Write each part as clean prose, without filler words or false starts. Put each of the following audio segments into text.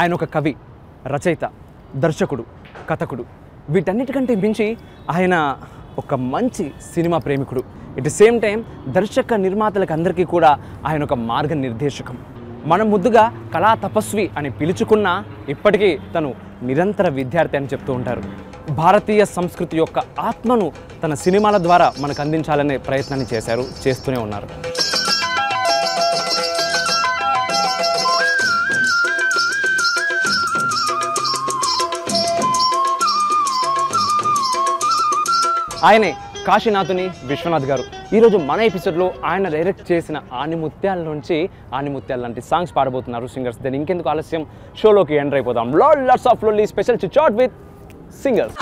ఆయన ఒక కవి, రచయిత, దర్శకుడు, కథకుడు. వీటన్నిటికంటే మించి ఆయన ఒక మంచి cinema Premikudu. At the same time దర్శక నిర్మాతలకు అందరికీ కూడా ఆయన ఒక మార్గనిర్దేశకం. మనం ముద్దుగా కళా తపస్వి అని పిలుచుకున్నా ఇప్పటికీ తను నిరంతర విద్యార్థి అని చెప్తూ ఉంటారు. భారతీయ సంస్కృతి యొక్క ఆత్మను తన సినిమాల ద్వారా మనకు అందించాలనే ప్రయత్నాన్ని చేస్తూనే ఉన్నారు. ఆయనే కాశీనాథుని విశ్వనాథ్ గారు. ఈరోజు మన ఎపిసోడ్లో ఆయన డైరెక్ట్ చేసిన ఆనిముత్యాల నుంచి ఆనిముత్యాల లాంటి సాంగ్స్ పాడబోతున్నారు సింగర్స్. దాన్ని ఇంకెందుకు ఆలస్యం, షోలోకి ఎంటర్ అయిపోదాం. లాట్స్ ఆఫ్ లొల్లి స్పెషల్ చిట్ విత్ సింగర్స్.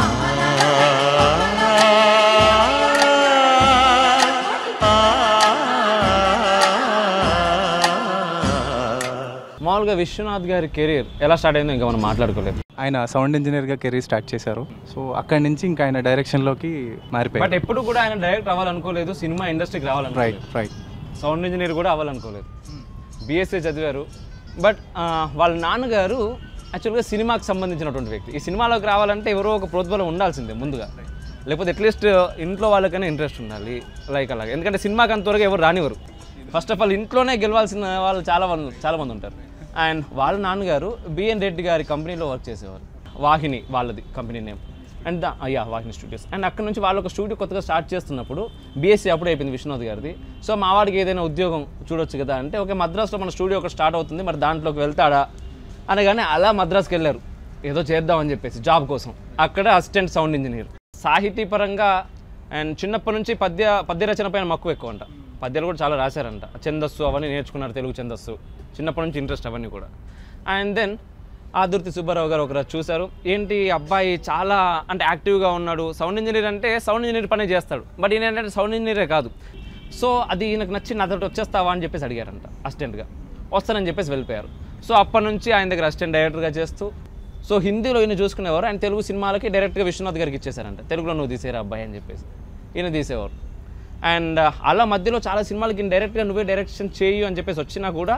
మామూలుగా విశ్వనాథ్ గారి కెరీర్ ఎలా స్టార్ట్ అయిందో ఇంకా మనం మాట్లాడుకోలేదు. ఆయన సౌండ్ ఇంజనీర్గా కెరీర్ స్టార్ట్ చేశారు. సో అక్కడి నుంచి ఇంకా ఆయన డైరెక్షన్లోకి మారిపోయారు. బట్ ఎప్పుడు కూడా ఆయన డైరెక్ట్ అవ్వాలనుకోలేదు, సినిమా ఇండస్ట్రీకి రావాలని. రైట్. సౌండ్ ఇంజనీర్ కూడా అవ్వాలనుకోలేదు. బీఎస్సీ చదివారు. బట్ వాళ్ళ నాన్నగారు యాక్చువల్గా సినిమాకి సంబంధించినటువంటి వ్యక్తి. ఈ సినిమాలోకి రావాలంటే ఎవరో ఒక ప్రోద్బలం ఉండాల్సిందే ముందుగా, లేకపోతే అట్లీస్ట్ ఇంట్లో వాళ్ళకైనా ఇంట్రెస్ట్ ఉండాలి. లైక్ అలాగే, ఎందుకంటే సినిమాకి అంతవరకు ఎవరు రానివ్వరు. ఫస్ట్ ఆఫ్ ఆల్ ఇంట్లోనే గెలవాల్సిన వాళ్ళు చాలామంది ఉంటారు. అండ్ వాళ్ళ నాన్నగారు బిఎన్ రెడ్డి గారి కంపెనీలో వర్క్ చేసేవారు. వాహిని వాళ్ళది company name. And Vahini studios. And అక్కడ నుంచి వాళ్ళు ఒక స్టూడియో కొత్తగా స్టార్ట్ చేస్తున్నప్పుడు బీఎస్సీ అప్పుడే అయిపోయింది విశ్వనాథ్ గారిది. సో మా వాడికి ఏదైనా ఉద్యోగం చూడొచ్చు కదా అంటే, ఓకే మద్రాసులో మన స్టూడియో ఒకటి స్టార్ట్ అవుతుంది, మరి దాంట్లోకి వెళ్తాడా అనగానే అలా మద్రాసుకి వెళ్ళారు ఏదో చేద్దామని చెప్పేసి జాబ్ కోసం. అక్కడ అసిస్టెంట్ సౌండ్ ఇంజనీర్. సాహితీ పరంగా అండ్ చిన్నప్పటి నుంచి పద్య రచన పైన మక్కువ ఎక్కువ అంట. పద్యాలు కూడా చాలా రాశారంట. ఛందస్సు అవన్నీ నేర్చుకున్నారు, తెలుగు ఛందస్సు. చిన్నప్పటి నుంచి ఇంట్రెస్ట్ అవన్నీ కూడా. అండ్ దెన్ ఆదుర్తి సుబ్బారావు గారు ఒకరోజు చూశారు, ఏంటి అబ్బాయి చాలా అంటే యాక్టివ్గా ఉన్నాడు, సౌండ్ ఇంజనీర్ అంటే సౌండ్ ఇంజనీర్ పనే చేస్తాడు, బట్ ఈయన ఏంటంటే సౌండ్ ఇంజనీరే కాదు. సో అది ఈయనకు నచ్చి నాతో వచ్చేస్తావా అని చెప్పేసి అడిగారంట అసిస్టెంట్గా. వస్తానని చెప్పేసి వెళ్ళిపోయారు. సో అప్పటి నుంచి ఆయన దగ్గర అసిస్టెంట్ డైరెక్టర్గా చేస్తూ, సో హిందీలో ఈయన చూసుకునేవారు. ఆయన తెలుగు సినిమాలకి డైరెక్ట్గా విశ్వనాథ్ గారికి ఇచ్చేసారంట. తెలుగులో నువ్వు తీసేరా అబ్బాయి అని చెప్పేసి ఈయన తీసేవారు. అండ్ అలా మధ్యలో చాలా సినిమాలకి డైరెక్ట్గా నువ్వే డైరెక్షన్ చేయు అని చెప్పేసి వచ్చినా కూడా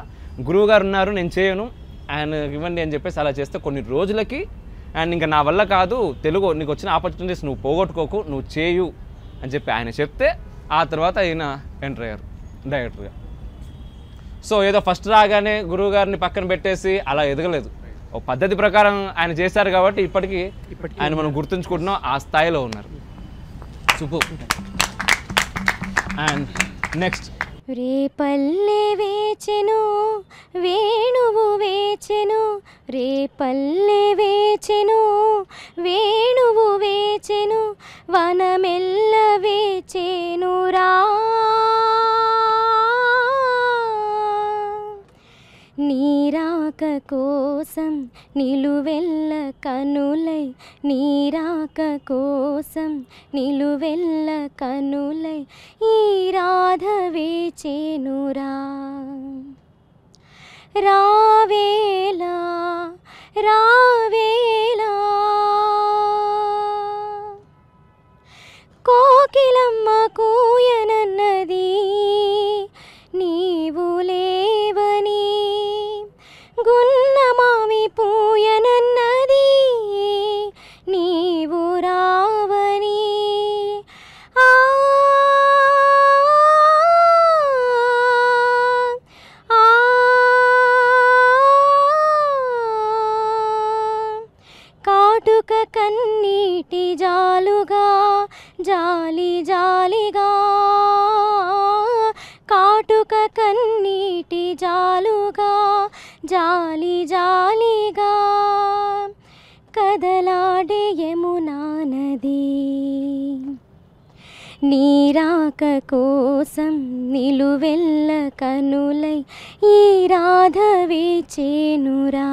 గురువు గారు ఉన్నారు, నేను చేయను, ఆయన ఇవ్వండి అని చెప్పేసి అలా చేస్తే కొన్ని రోజులకి అండ్ ఇంకా నా వల్ల కాదు, తెలుగు నీకు వచ్చిన ఆపర్చునిటీస్ నువ్వు పోగొట్టుకోకు, నువ్వు చేయు అని చెప్పి ఆయన చెప్తే ఆ తర్వాత ఆయన ఎంటర్ అయ్యారు డైరెక్టర్గా. సో ఏదో ఫస్ట్ రాగానే గురువు గారిని పక్కన పెట్టేసి అలా ఎదగలేదు. ఓ పద్ధతి ప్రకారం ఆయన చేశారు కాబట్టి ఇప్పటికీ ఆయన మనం గుర్తుంచుకుంటున్నాం, ఆ స్థాయిలో ఉన్నారు. సూపర్. అండ్ నెక్స్ట్, రేపల్లె వేచెను వేణువు వేచెను, రేపల్లె వేచెను వేణువు వేచెను, వనమెల్ల వేచెనురా, నీరాక కోసం నిలువెల్ల కనులై, నీరాక కోసం నిలువెల్ల కనులై, ఈ రాధ వేచెనురా, రావేలా రావేలా, కోకిలమ్మ కూయనన్నది నీవు లేవని, గున్నమామి పూయనన్నది నీవు రావని, ఆ కాటుక కన్నీటి జాలుగా జాలి జాలిగా, కాటుక కన్నీటి జాలుగా జాలి జాలిగా, కదలాడే యమునా నది, నీరాక కోసం నిలువెల్ల కనులై, ఈ రాధ వేచెనురా,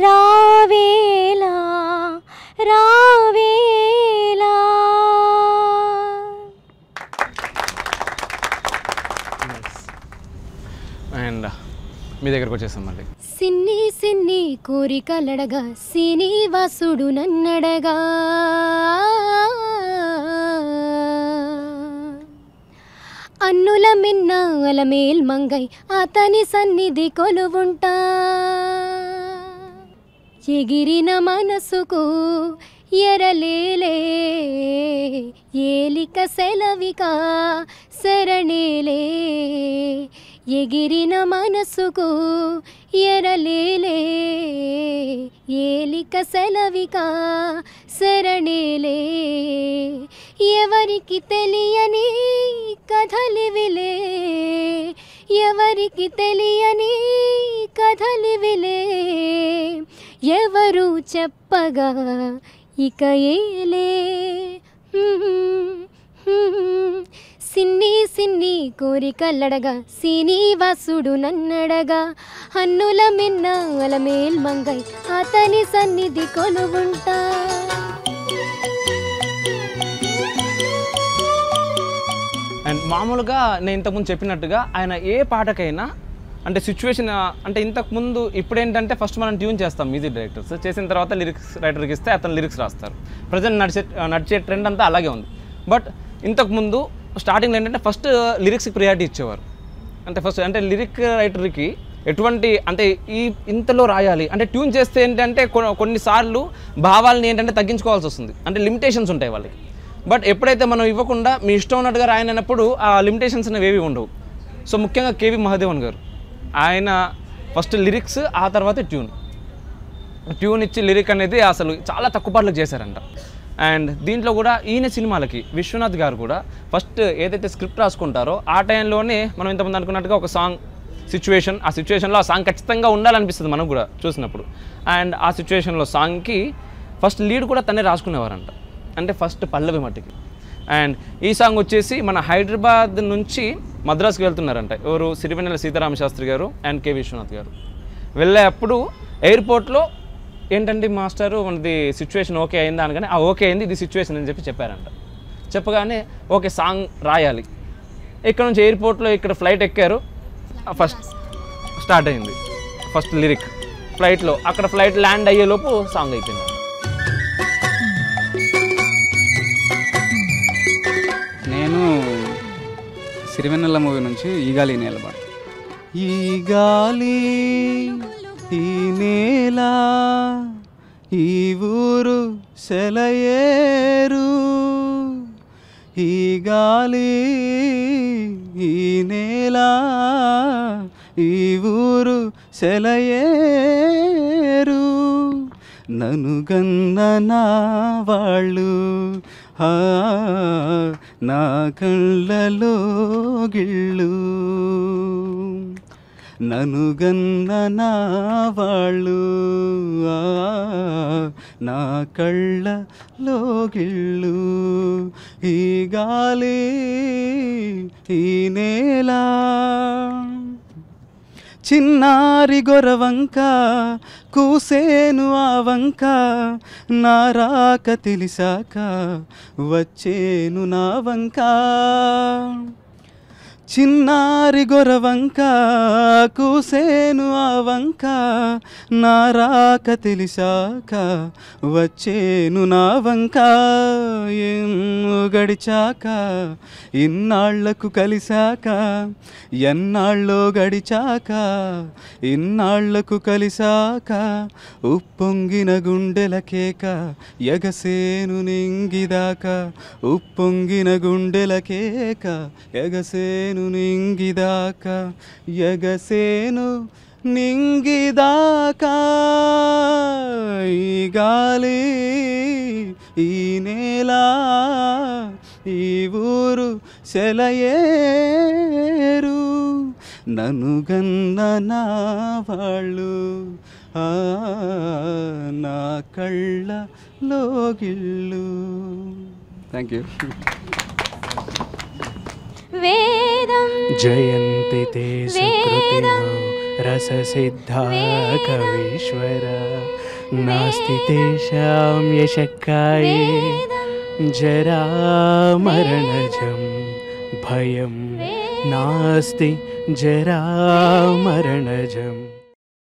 రావేలా రావేలా. అండ్ మీ దగ్గరకు వచ్చేసాం మళ్ళీ. సిన్ని సిన్ని కోరికలడగా శ్రీనివాసుడు నన్నడగా, అన్నుల మిన్న అలమేల్ మంగై అతని సన్నిధి కొలువుంటా ఎగిరిన మనసుకు ఎరలేలే ఏలిక సెలవిక శరణేలే ఎగిరిన మనసుకు ఎరలేలే ఏలిక సెలవిక శరణేలే ఎవరికి తెలియని కథలివిలే ఎవరికి తెలియని కథలివిలే ఎవరు చెప్పగా ఇక ఏలే సిన్ని సిన్ని కోరికల్లడగా శ్రీనివాసుడు నన్నడగా హన్నుల మిన్న అలమేల్ మంగై అతని సన్నిధి కొలువుంటా అండ్ మామూలుగా నేను ఇంతకుముందు చెప్పినట్టుగా ఆయన ఏ పాటకైనా అంటే సిచ్యువేషన్ అంటే ఇంతకుముందు ఇప్పుడేంటంటే ఫస్ట్ మనం ట్యూన్ చేస్తాం మ్యూజిక్ డైరెక్టర్స్ చేసిన తర్వాత లిరిక్స్ రైటర్కి ఇస్తే అతను లిరిక్స్ రాస్తారు ప్రజెంట్ నడిచే ట్రెండ్ అంతా అలాగే ఉంది బట్ ఇంతకుముందు స్టార్టింగ్లో ఏంటంటే ఫస్ట్ లిరిక్స్కి ప్రియారిటీ ఇచ్చేవారు అంటే ఫస్ట్ అంటే లిరిక్ రైటర్కి ఎటువంటి అంటే ఇంతలో రాయాలి అంటే ట్యూన్ చేస్తే ఏంటంటే కొన్నిసార్లు భావాలని ఏంటంటే తగ్గించుకోవాల్సి వస్తుంది అంటే లిమిటేషన్స్ ఉంటాయి వాళ్ళకి బట్ ఎప్పుడైతే మనం ఇవ్వకుండా మీ ఇష్టం ఉన్నట్టుగా రాయనప్పుడు ఆ లిమిటేషన్స్ అనేవి ఏవి ఉండవు సో ముఖ్యంగా కేవి మహాదేవన్ గారు ఆయన ఫస్ట్ లిరిక్స్ ఆ తర్వాత ట్యూన్ ఇచ్చి లిరిక్ అనేది అసలు చాలా తక్కువ పాటలకు చేశారంట అండ్ దీంట్లో కూడా ఈయన సినిమాలకి విశ్వనాథ్ గారు కూడా ఫస్ట్ ఏదైతే స్క్రిప్ట్ రాసుకుంటారో ఆ టైంలోనే మనం ఇంతమంది అనుకున్నట్టుగా ఒక సాంగ్ సిచ్యువేషన్ ఆ సిచ్యువేషన్లో ఆ సాంగ్ ఖచ్చితంగా ఉండాలనిపిస్తుంది మనకు కూడా చూసినప్పుడు అండ్ ఆ సిచ్యువేషన్లో సాంగ్కి ఫస్ట్ లీడ్ కూడా తనే రాసుకునేవారంట అంటే ఫస్ట్ పల్లవి మట్టికి అండ్ ఈ సాంగ్ వచ్చేసి మన హైదరాబాద్ నుంచి మద్రాస్కి వెళ్తున్నారంట ఎవరు సిరివెన్నెల సీతారామ శాస్త్రి గారు అండ్ కె విశ్వనాథ్ గారు వెళ్ళేటప్పుడు ఎయిర్పోర్ట్లో ఏంటంటే మాస్టరు మనది సిచ్యువేషన్ ఓకే అయిందా అనగానే ఆ ఓకే అయింది ఇది సిచ్యువేషన్ అని చెప్పారంట చెప్పగానే ఓకే సాంగ్ రాయాలి ఇక్కడ నుంచి ఎయిర్పోర్ట్లో ఇక్కడ ఫ్లైట్ ఎక్కారు ఫస్ట్ స్టార్ట్ అయింది ఫస్ట్ లిరిక్ ఫ్లైట్లో అక్కడ ఫ్లైట్ ల్యాండ్ అయ్యేలోపు సాంగ్ అయిపోయింది నేను సిరివెన్నెల మూవీ నుంచి ఈ గాలి నేల పాట ఈ గాలి ఈ నేల ఈ ఊరు సెలయేరు ఈ గాలి ఈ నేల ఈ ఊరు సెలయేరు నన్ను గన్న నా వాళ్ళు నా కళ్ళలో గిళ్ళు నన్ను గన్న నా వాళ్ళు నా కళ్ళలో గిళ్ళు ఈ గాలి ఈ నేల చిన్నారి గొరవంక కూసేను ఆ వంక నా రాక తెలిసాక వచ్చేను నా వంక చిన్నారి గొరవంక కూసేను ఆ వంక నా రాక తెలిసాక వచ్చేను నా వంక ఎన్ను గడిచాక ఇన్నాళ్లకు కలిసాక ఎన్నాళ్ళో గడిచాక ఇన్నాళ్లకు కలిసాక ఉప్పొంగిన గుండెల కేక ఎగసేను నింగిదాక ఉప్పొంగిన గుండెల కేక ఎగసేను నింగిదాక ఎగసేను నింగిదాకా ఈ గాలి ఈ నేల ఈ ఊరు సెలయేరు నన్ను గన్న నా వాళ్ళు నా కళ్ళలో గిళ్ళు థ్యాంక్ యూ వేదం జయంతి తే సుకృతినో రససిద్ధా కవీశ్వర నాస్తి తేషాం యశక్కాయే జరామరణజం భయం నాస్తి జరామరణజం